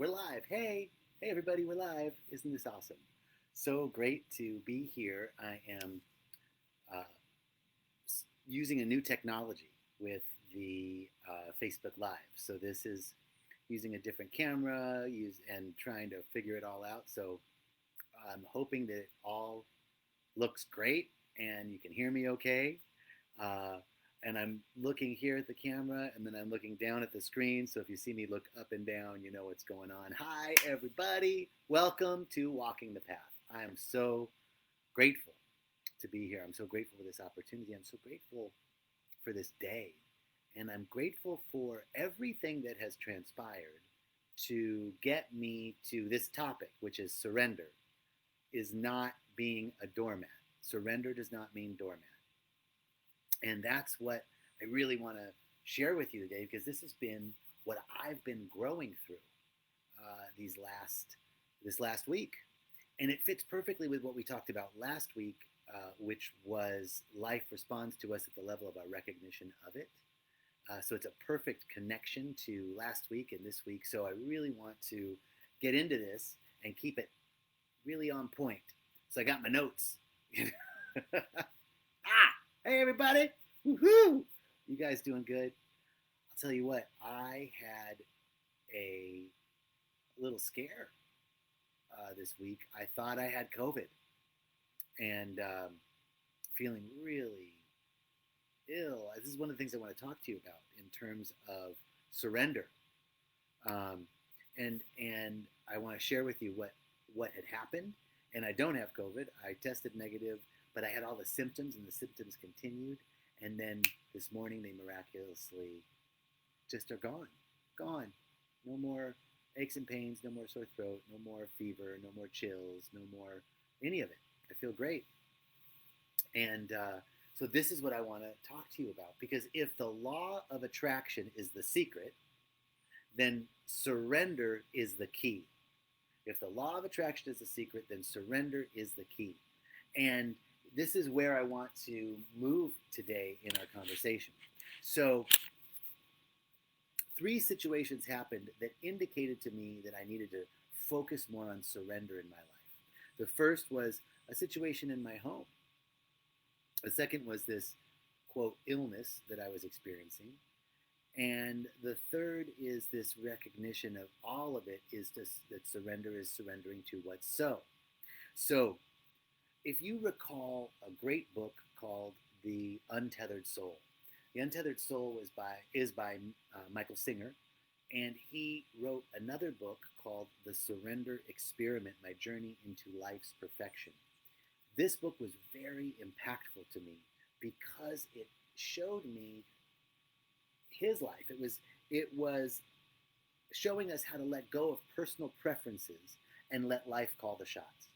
We're live. Hey, everybody, we're live. Isn't this awesome? So great to be here. I am uh, using a new technology with the Facebook Live. So this is using a different camera and trying to figure it all out. So I'm hoping that it all looks great and you can hear me okay. Uh, and I'm looking here at the camera, and then I'm looking down at the screen. So if you see me look up and down, you know what's going on. Hi, everybody. Welcome to Walking the Path. I am so grateful to be here. I'm so grateful for this opportunity. I'm so grateful for this day. And I'm grateful for everything that has transpired to get me to this topic, which is surrender, is not being a doormat. Surrender does not mean doormat. And that's what I really want to share with you today, because this has been what I've been growing through this last week. And it fits perfectly with what we talked about last week, which was life responds to us at the level of our recognition of it. So it's a perfect connection to last week and this week. So I really want to get into this and keep it really on point. So I got my notes. Hey, everybody. Woohoo! You guys doing good? I'll tell you what, I had a little scare this week. I thought I had COVID and feeling really ill. This is one of the things I want to talk to you about in terms of surrender. And I want to share with you what had happened. And I don't have COVID. I tested negative, but I had all the symptoms, and the symptoms continued. And then this morning, they miraculously just are gone. Gone. No more aches and pains, no more sore throat, no more fever, no more chills, no more any of it. I feel great. And so this is what I want to talk to you about. Because if the law of attraction is the secret, then surrender is the key. If the law of attraction is the secret, then surrender is the key. And this is where I want to move today in our conversation. So 3 situations happened that indicated to me that I needed to focus more on surrender in my life. The first was a situation in my home. The second was this, quote, illness that I was experiencing. And the third is this recognition of all of it is just that surrender is surrendering to what's so. So if you recall a great book called The Untethered Soul. The Untethered Soul is by Michael Singer, and he wrote another book called The Surrender Experiment, My Journey into Life's Perfection. This book was very impactful to me because it showed me his life. It was showing us how to let go of personal preferences and let life call the shots.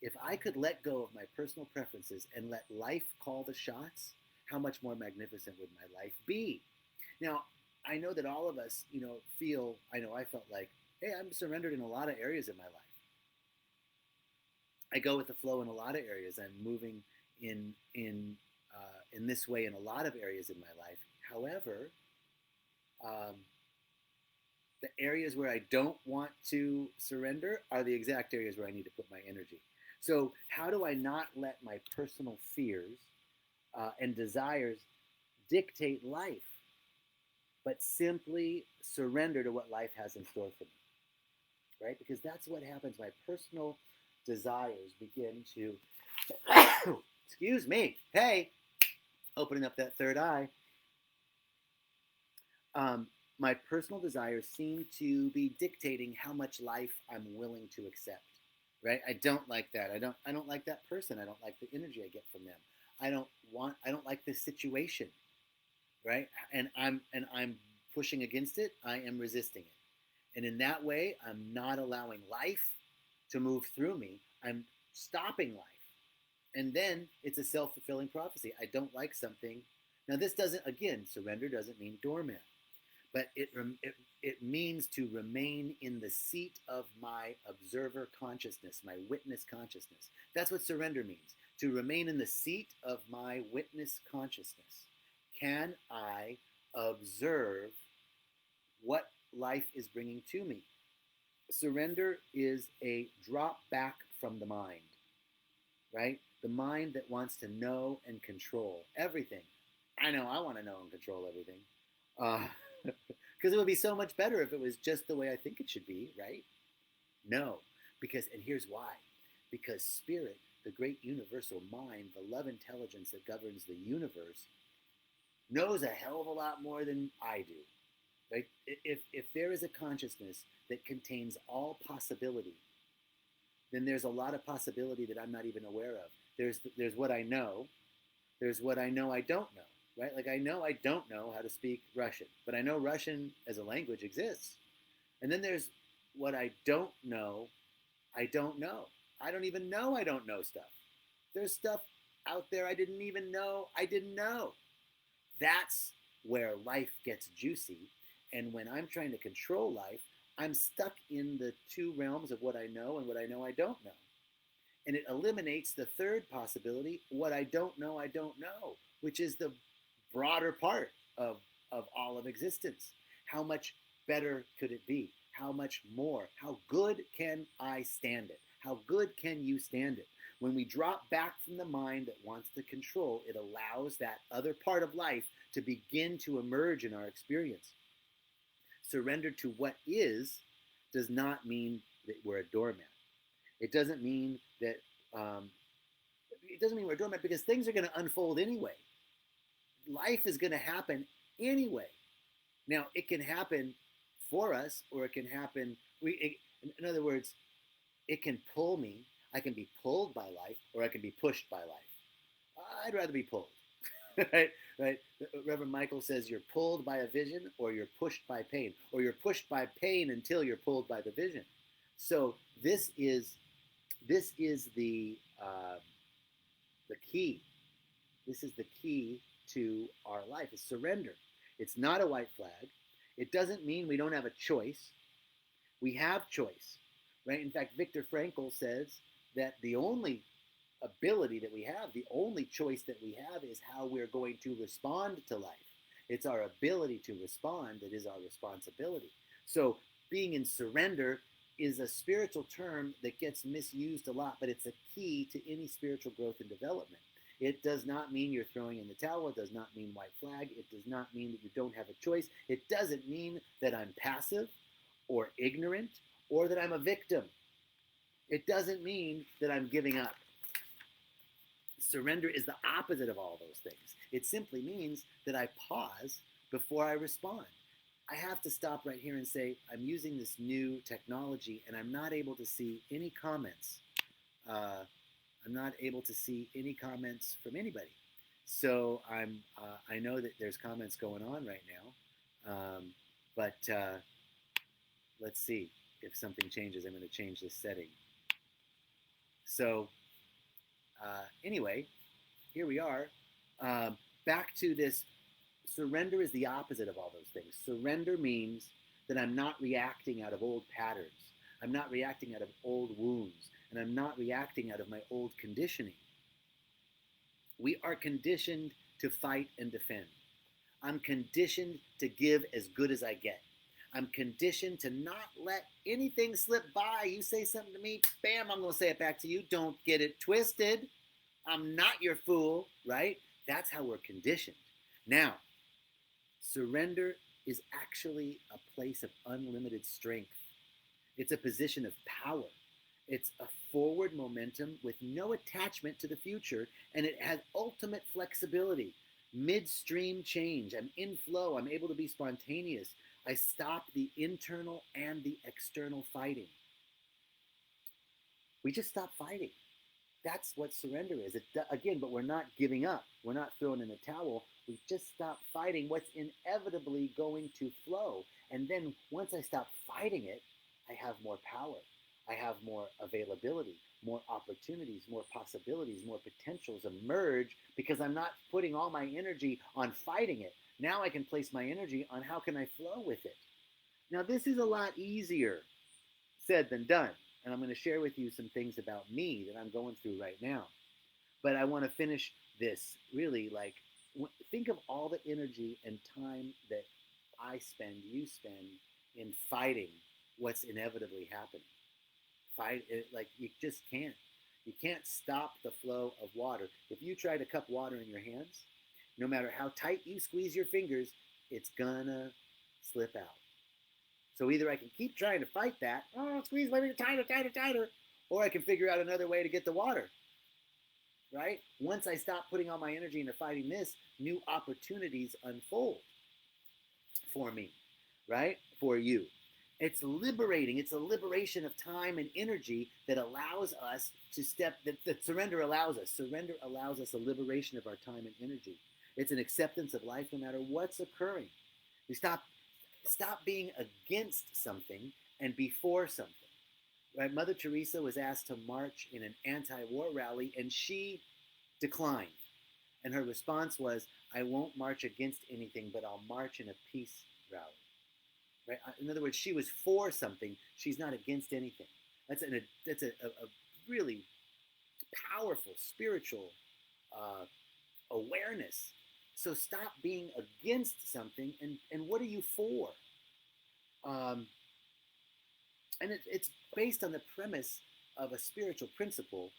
If I could let go of my personal preferences and let life call the shots, how much more magnificent would my life be? Now, I know that all of us, I felt like, hey, I'm surrendered in a lot of areas of my life. I go with the flow in a lot of areas. I'm moving in this way in a lot of areas in my life. However, the areas where I don't want to surrender are the exact areas where I need to put my energy. So how do I not let my personal fears and desires dictate life, but simply surrender to what life has in store for me, right? Because that's what happens. My personal desires begin to, excuse me, hey, opening up that third eye. My personal desires seem to be dictating how much life I'm willing to accept. Right? I don't like that. I don't like that person. I don't like the energy I get from them. I don't like this situation. Right? And I'm pushing against it. I am resisting it. And in that way, I'm not allowing life to move through me. I'm stopping life. And then it's a self-fulfilling prophecy. I don't like something. Now this doesn't, again, surrender doesn't mean doormat. But it means to remain in the seat of my observer consciousness, my witness consciousness. That's what surrender means, to remain in the seat of my witness consciousness. Can I observe what life is bringing to me? Surrender is a drop back from the mind, right? The mind that wants to know and control everything. I know I want to know and control everything. Because it would be so much better if it was just the way I think it should be, right? No, because, and here's why. Because spirit, the great universal mind, the love intelligence that governs the universe, knows a hell of a lot more than I do. Right? If there is a consciousness that contains all possibility, then there's a lot of possibility that I'm not even aware of. There's what I know. There's what I know I don't know. Right? Like I know I don't know how to speak Russian, but I know Russian as a language exists. And then there's what I don't know. I don't know. I don't even know I don't know stuff. There's stuff out there I didn't even know I didn't know. That's where life gets juicy. And when I'm trying to control life, I'm stuck in the two realms of what I know and what I know I don't know. And it eliminates the third possibility, what I don't know, which is the broader part of all of existence. How much better could it be? How much more? How good can I stand it? How good can you stand it? When we drop back from the mind that wants to control, it allows that other part of life to begin to emerge in our experience. Surrender to what is does not mean that we're a doormat. It doesn't mean that we're a doormat because things are going to unfold anyway. Life is going to happen anyway. Now, it can happen for us, or it can happen. In other words, it can pull me. I can be pulled by life, or I can be pushed by life. I'd rather be pulled. Right? Reverend Michael says you're pulled by a vision, or you're pushed by pain, or you're pushed by pain until you're pulled by the vision. So this is the key. This is the key to our life. Is surrender. It's not a white flag. It doesn't mean we don't have a choice. We have choice, right? In fact, Viktor Frankl says that the only ability that we have, the only choice that we have is how we're going to respond to life. It's our ability to respond that is our responsibility. So being in surrender is a spiritual term that gets misused a lot, but it's a key to any spiritual growth and development. It does not mean you're throwing in the towel. It does not mean white flag. It does not mean that you don't have a choice. It doesn't mean that I'm passive or ignorant or that I'm a victim. It doesn't mean that I'm giving up. Surrender is the opposite of all those things. It simply means that I pause before I respond. I have to stop right here and say, I'm using this new technology and I'm not able to see any comments. I'm not able to see any comments from anybody. So I know that there's comments going on right now, but let's see if something changes. I'm going to change this setting. So anyway, here we are. Back to this. Surrender is the opposite of all those things. Surrender means that I'm not reacting out of old patterns. I'm not reacting out of old wounds. And I'm not reacting out of my old conditioning. We are conditioned to fight and defend. I'm conditioned to give as good as I get. I'm conditioned to not let anything slip by. You say something to me, bam, I'm going to say it back to you. Don't get it twisted. I'm not your fool, right? That's how we're conditioned. Now, surrender is actually a place of unlimited strength. It's a position of power. It's a forward momentum with no attachment to the future, and it has ultimate flexibility. Midstream change. I'm in flow. I'm able to be spontaneous. I stop the internal and the external fighting. We just stop fighting. That's what surrender is. Again, but we're not giving up. We're not throwing in the towel. We just stop fighting what's inevitably going to flow. And then once I stop fighting it, I have more power. I have more availability, more opportunities, more possibilities, more potentials emerge because I'm not putting all my energy on fighting it. Now I can place my energy on how can I flow with it. Now this is a lot easier said than done. And I'm going to share with you some things about me that I'm going through right now. But I want to finish this really like, think of all the energy and time that I spend, you spend in fighting what's inevitably happening. Fight it, like you just can't. You can't stop the flow of water. If you try to cup water in your hands, no matter how tight you squeeze your fingers, it's gonna slip out. So either I can keep trying to fight that, squeeze my finger tighter, tighter, tighter, or I can figure out another way to get the water. Right? Once I stop putting all my energy into fighting this, new opportunities unfold for me, right? For you. It's liberating. It's a liberation of time and energy that allows us to step, that surrender allows us. Surrender allows us a liberation of our time and energy. It's an acceptance of life no matter what's occurring. We stop being against something and before something. Right? Mother Teresa was asked to march in an anti-war rally, and she declined. And her response was, I won't march against anything, but I'll march in a peace rally. Right? In other words, she was for something. She's not against anything. That's a really powerful spiritual awareness. So stop being against something, and what are you for? And it's based on the premise of a spiritual principle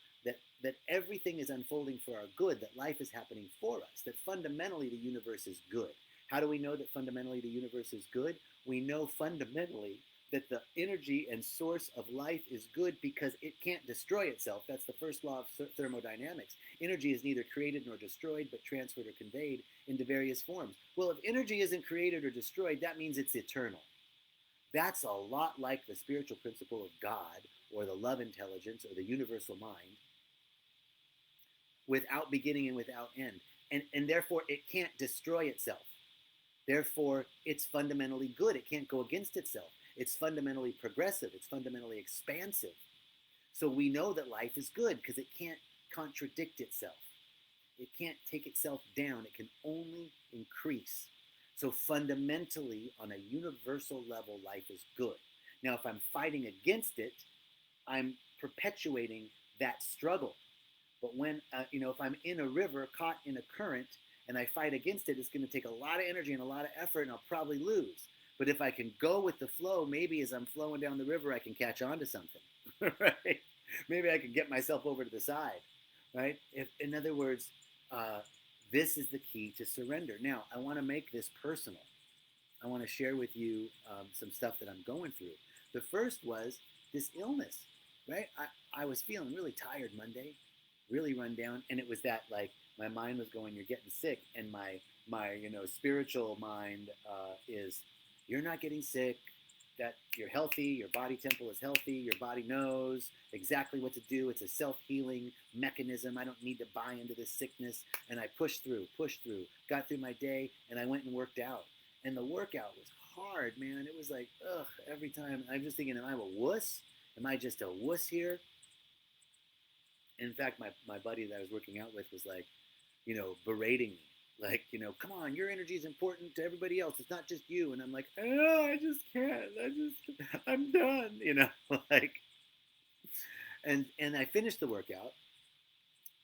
that everything is unfolding for our good, that life is happening for us, that fundamentally the universe is good. How do we know that fundamentally the universe is good? We know fundamentally that the energy and source of life is good because it can't destroy itself. That's the first law of thermodynamics. Energy is neither created nor destroyed, but transferred or conveyed into various forms. Well, if energy isn't created or destroyed, that means it's eternal. That's a lot like the spiritual principle of God or the love intelligence or the universal mind, without beginning and without end. And therefore, it can't destroy itself. Therefore, it's fundamentally good. It can't go against itself. It's fundamentally progressive. It's fundamentally expansive. So we know that life is good because it can't contradict itself. It can't take itself down. It can only increase. So fundamentally, on a universal level, life is good. Now, if I'm fighting against it, I'm perpetuating that struggle. But when, if I'm in a river caught in a current and I fight against it, it's going to take a lot of energy and a lot of effort, and I'll probably lose. But if I can go with the flow, maybe as I'm flowing down the river, I can catch on to something, right? Maybe I can get myself over to the side, right? In other words, this is the key to surrender. Now, I want to make this personal. I want to share with you some stuff that I'm going through. The first was this illness, right? I was feeling really tired Monday, really run down, and it was that, like, my mind was going, you're getting sick, and my spiritual mind is, you're not getting sick, that you're healthy, your body temple is healthy, your body knows exactly what to do. It's a self-healing mechanism. I don't need to buy into this sickness. And I pushed through, got through my day, and I went and worked out. And the workout was hard, man. It was like, ugh, every time. I'm just thinking, am I a wuss? Am I just a wuss here? In fact, my buddy that I was working out with was like, berating me. Like, come on, your energy is important to everybody else. It's not just you. And I'm like, oh, I just can't. I'm done, like. And I finished the workout,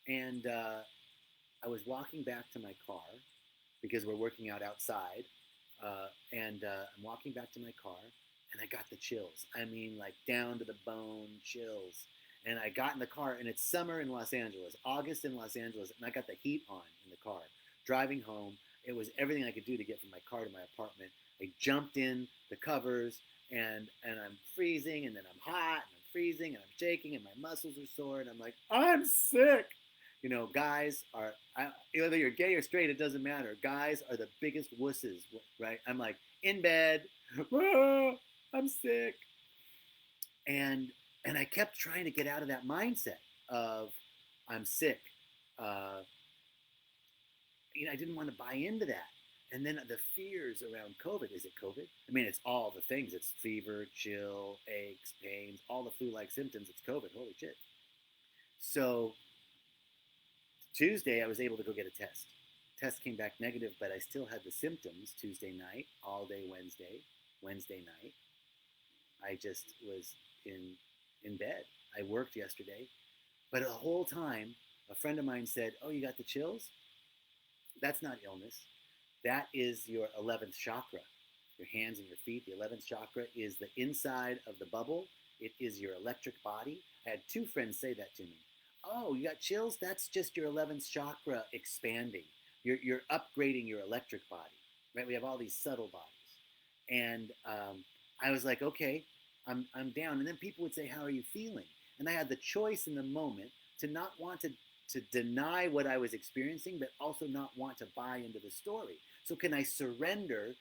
and I was walking back to my car because we're working out outside. And I'm walking back to my car, and I got the chills. I mean, like, down to the bone chills. And I got in the car, and it's summer in Los Angeles, August in Los Angeles, and I got the heat on in the car. Driving home, it was everything I could do to get from my car to my apartment. I jumped in the covers, and I'm freezing, and then I'm hot, and I'm freezing, and I'm shaking, and my muscles are sore, and I'm like, I'm sick. Guys are, whether you're gay or straight, it doesn't matter. Guys are the biggest wusses, right? I'm like, in bed, I'm sick. And I kept trying to get out of that mindset of, I'm sick. I didn't want to buy into that. And then the fears around COVID. Is it COVID? I mean, it's all the things. It's fever, chill, aches, pains, all the flu-like symptoms. It's COVID. Holy shit. So Tuesday, I was able to go get a test. Test came back negative, but I still had the symptoms Tuesday night, all day Wednesday night. I just was in bed. I worked yesterday. But the whole time, a friend of mine said, oh, you got the chills? That's not illness. That is your 11th chakra. your hands and your feet. The 11th chakra is the inside of the bubble. It is your electric body. I had 2 friends say that to me. Oh, you got chills? That's just your 11th chakra expanding. You're upgrading your electric body, right? We have all these subtle bodies. And I was like, okay, I'm down. And then people would say, how are you feeling? And I had the choice in the moment to not want to deny what I was experiencing, but also not want to buy into the story. So can I surrender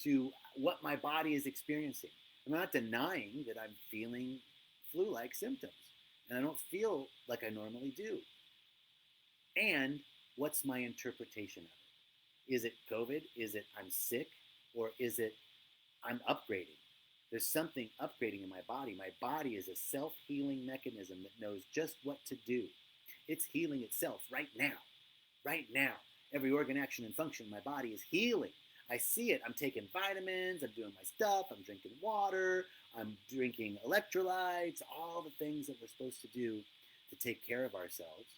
to what my body is experiencing? I'm not denying that I'm feeling flu-like symptoms, and I don't feel like I normally do. And what's my interpretation of it? Is it COVID? Is it I'm sick? Or is it I'm upgrading? There's something upgrading in my body. My body is a self-healing mechanism that knows just what to do. It's healing itself right now. Right now. Every organ, action, and function in my body is healing. I see it. I'm taking vitamins. I'm doing my stuff. I'm drinking water. I'm drinking electrolytes. All the things that we're supposed to do to take care of ourselves.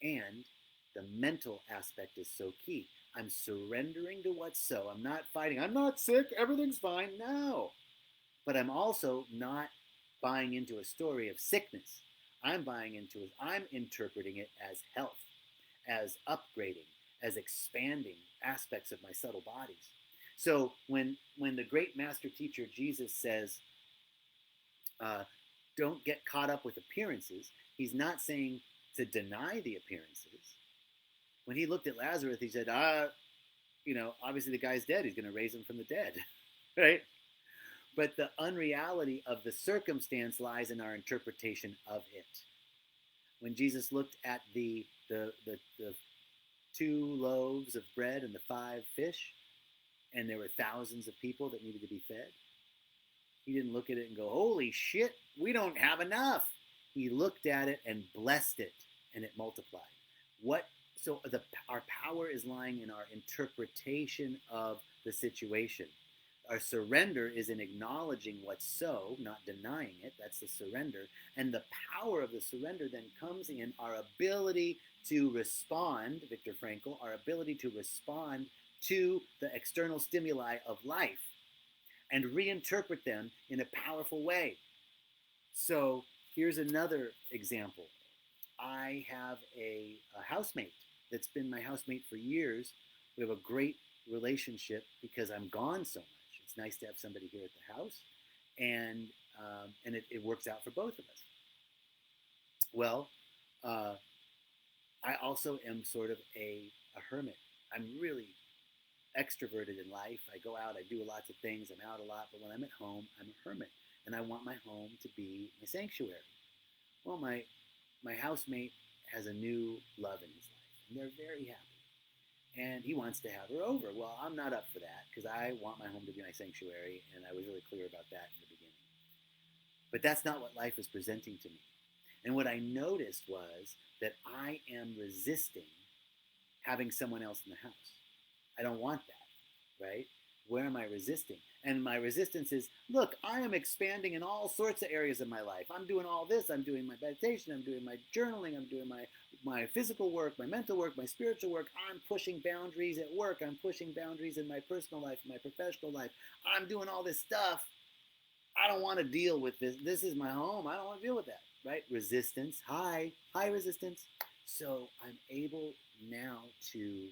And the mental aspect is so key. I'm surrendering to what's so. I'm not fighting. I'm not sick. Everything's fine. No. But I'm also not buying into a story of sickness. I'm interpreting it as health, as upgrading, as expanding aspects of my subtle bodies. So when the great master teacher Jesus says, don't get caught up with appearances, he's not saying to deny the appearances. When he looked at Lazarus, he said, obviously the guy's dead. He's going to raise him from the dead, right? But the unreality of the circumstance lies in our interpretation of it. When Jesus looked at the 2 loaves of bread and the 5 fish, and there were thousands of people that needed to be fed, he didn't look at it and go, holy shit, we don't have enough. He looked at it and blessed it, and it multiplied. Our power is lying in our interpretation of the situation. Our surrender is in acknowledging what's so, not denying it. That's the surrender. And the power of the surrender then comes in our ability to respond, Viktor Frankl, our ability to respond to the external stimuli of life and reinterpret them in a powerful way. So here's another example. I have a housemate that's been my housemate for years. We have a great relationship because I'm gone so much. It's nice to have somebody here at the house, and it works out for both of us. Well, I also am sort of a hermit. I'm really extroverted in life. I go out, I do lots of things, I'm out a lot, but when I'm at home, I'm a hermit, and I want my home to be my sanctuary. Well, my housemate has a new love in his life, and they're very happy. And he wants to have her over. Well, I'm not up for that because I want my home to be my sanctuary, and I was really clear about that in the beginning. But that's not what life is presenting to me. And what I noticed was that I am resisting having someone else in the house. I don't want that, right? Where am I resisting? And my resistance is, look, I am expanding in all sorts of areas of my life. I'm doing all this. I'm doing my meditation. I'm doing my journaling. I'm doing my physical work, my mental work, my spiritual work. I'm pushing boundaries at work. I'm pushing boundaries in my personal life, my professional life. I'm doing all this stuff. I don't want to deal with this. This is my home. I don't want to deal with that, right? Resistance, high resistance. So I'm able now to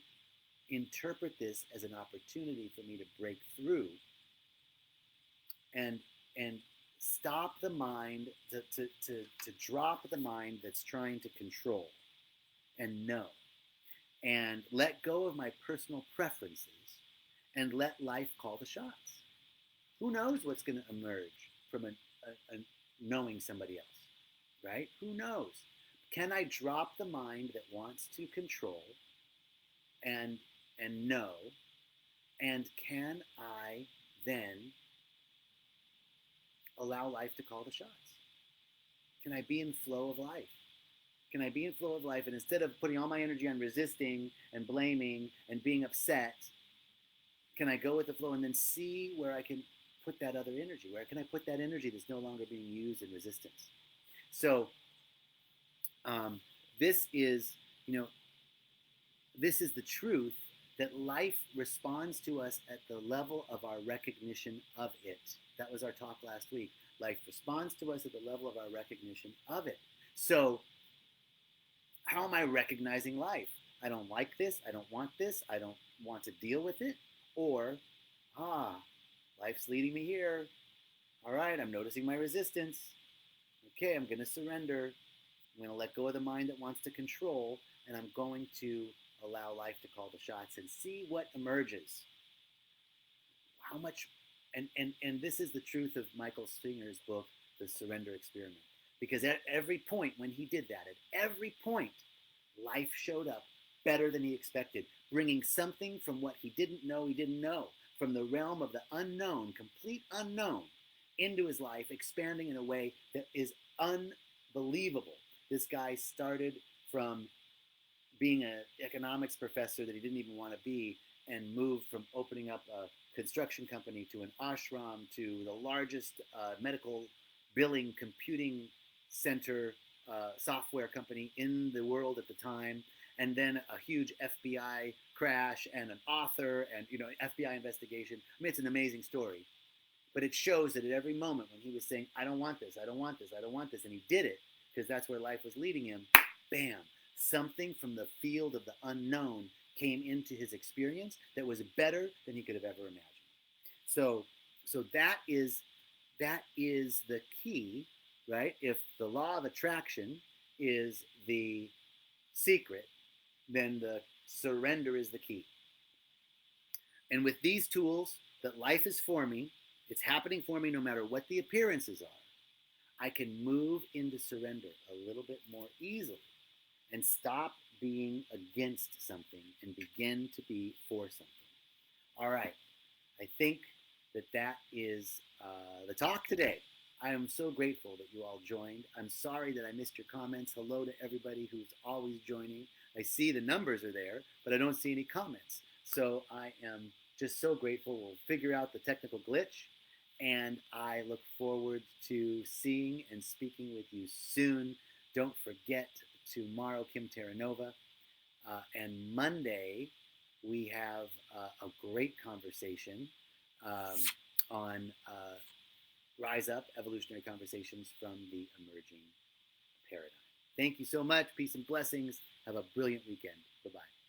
interpret this as an opportunity for me to break through and stop the mind, to drop the mind that's trying to control and know, and let go of my personal preferences and let life call the shots. Who knows what's going to emerge from a knowing somebody else, right? Who knows? Can I drop the mind that wants to control and know, and can I then allow life to call the shots? Can I be in flow of life? Can I be in flow of life, and instead of putting all my energy on resisting and blaming and being upset, can I go with the flow and then see where I can put that other energy? Where can I put that energy that's no longer being used in resistance? So this is the truth that life responds to us at the level of our recognition of it. That was our talk last week. Life responds to us at the level of our recognition of it. So, how am I recognizing life? I don't like this. I don't want this. I don't want to deal with it. Or, life's leading me here. All right, I'm noticing my resistance. Okay, I'm going to surrender. I'm going to let go of the mind that wants to control, and I'm going to allow life to call the shots and see what emerges. How much, and this is the truth of Michael Singer's book, The Surrender Experiment. Because at every point when he did that, at every point, life showed up better than he expected, bringing something from what he didn't know, from the realm of the unknown, complete unknown, into his life, expanding in a way that is unbelievable. This guy started from being an economics professor that he didn't even want to be, and moved from opening up a construction company to an ashram to the largest medical billing computing center software company in the world at the time, and then a huge FBI crash and an author and FBI investigation. I mean, it's an amazing story, but it shows that at every moment when he was saying, I don't want this, I don't want this, I don't want this, and he did it because that's where life was leading him, bam, something from the field of the unknown came into his experience that was better than he could have ever imagined. So that is the key, right? If the law of attraction is the secret, then the surrender is the key. And with these tools that life is for me, it's happening for me no matter what the appearances are, I can move into surrender a little bit more easily and stop being against something and begin to be for something. All right, I think that is the talk today. I am so grateful that you all joined. I'm sorry that I missed your comments. Hello to everybody who's always joining. I see the numbers are there, but I don't see any comments. So I am just so grateful. We'll figure out the technical glitch, and I look forward to seeing and speaking with you soon. Don't forget, tomorrow, Kim Terranova, and Monday, we have a great conversation on Rise Up, Evolutionary Conversations from the Emerging Paradigm. Thank you so much. Peace and blessings. Have a brilliant weekend. Bye-bye.